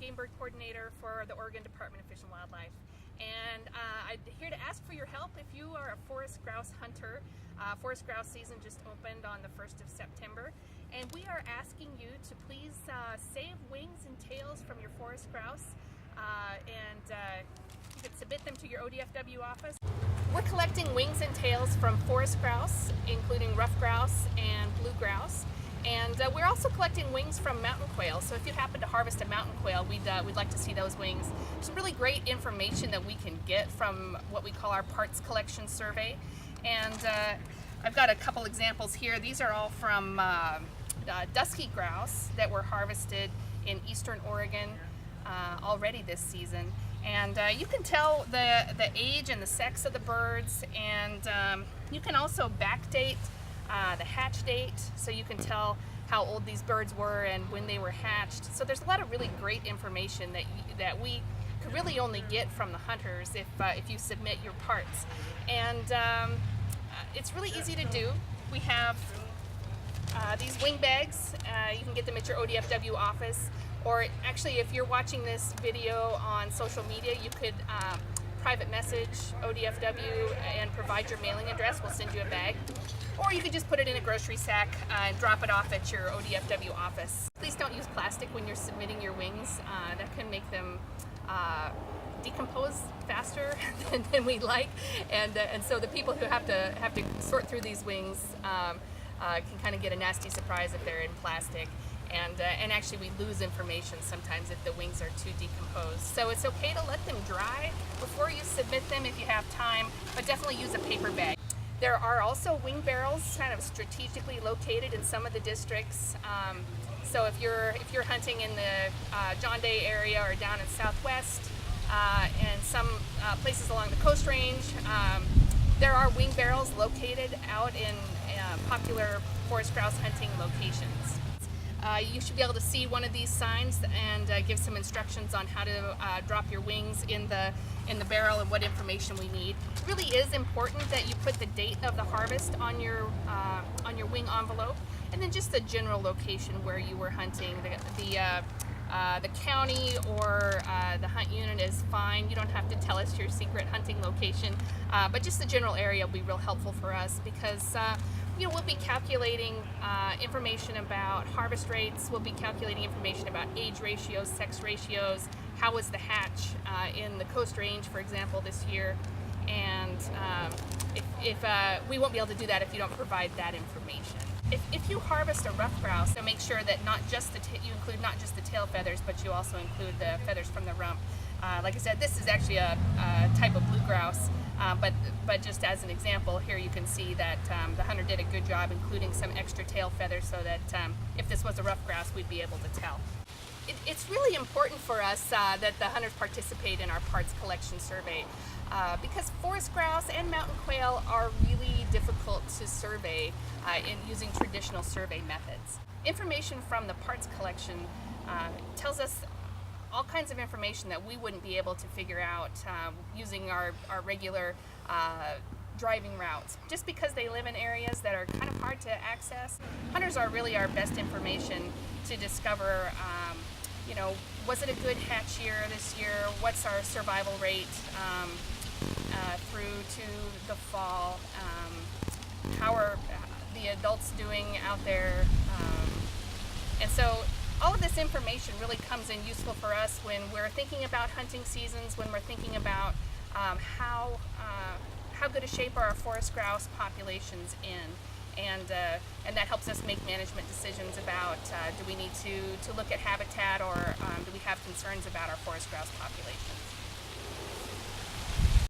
game bird coordinator for the Oregon Department of Fish and Wildlife. And I'm here to ask for your help if you are a forest grouse hunter. Forest grouse season just opened on the 1st of September, and we are asking you to please save wings and tails from your forest grouse, and you can submit them to your ODFW office. We're collecting wings and tails from forest grouse, including ruffed grouse and blue grouse. And we're also collecting wings from mountain quail. So if you happen to harvest a mountain quail, we'd like to see those wings. Some really great information that we can get from what we call our parts collection survey. And I've got a couple examples here. These are all from dusky grouse that were harvested in eastern Oregon already this season. And you can tell the age and the sex of the birds, and you can also backdate the hatch date, so you can tell how old these birds were and when they were hatched. So there's a lot of really great information that we could really only get from the hunters if you submit your parts. And it's really easy to do. We have these wing bags. You can get them at your ODFW office, or actually if you're watching this video on social media, you could private message ODFW and provide your mailing address. We'll send you a bag. Or you could just put it in a grocery sack and drop it off at your ODFW office. Please don't use plastic when you're submitting your wings. That can make them decompose faster than we'd like, and so the people who have to sort through these wings can kind of get a nasty surprise if they're in plastic. And actually we lose information sometimes if the wings are too decomposed. So it's okay to let them dry before you submit them if you have time, but definitely use a paper bag. There are also wing barrels kind of strategically located in some of the districts. So if you're hunting in the John Day area or down in Southwest and some places along the Coast Range, there are wing barrels located out in popular forest grouse hunting locations. You should be able to see one of these signs and give some instructions on how to drop your wings in the barrel and what information we need. It really is important that you put the date of the harvest on your wing envelope, and then just the general location where you were hunting. The county or the hunt unit is fine. You don't have to tell us your secret hunting location, but just the general area will be real helpful for us, because we'll be calculating information about harvest rates. We'll be calculating information about age ratios, sex ratios. How was the hatch in the Coast Range, for example, this year? And if we won't be able to do that if you don't provide that information. If you harvest a ruffed grouse, so make sure that you include not just the tail feathers, but you also include the feathers from the rump. Like I said, this is actually a type of blue grouse, but just as an example, here you can see that the hunter did a good job including some extra tail feathers, so that if this was a ruffed grouse, we'd be able to tell. It's really important for us that the hunters participate in our parts collection survey, because forest grouse and mountain quail are really difficult to survey in using traditional survey methods. Information from the parts collection tells us all kinds of information that we wouldn't be able to figure out using our regular driving routes, just because they live in areas that are kind of hard to access. Hunters are really our best information to discover, was it a good hatch year this year? What's our survival rate through to the fall? How are the adults doing out there? And so all of this information really comes in useful for us when we're thinking about hunting seasons, when we're thinking about how good a shape are our forest grouse populations in. And that helps us make management decisions about do we need to look at habitat, or do we have concerns about our forest grouse populations.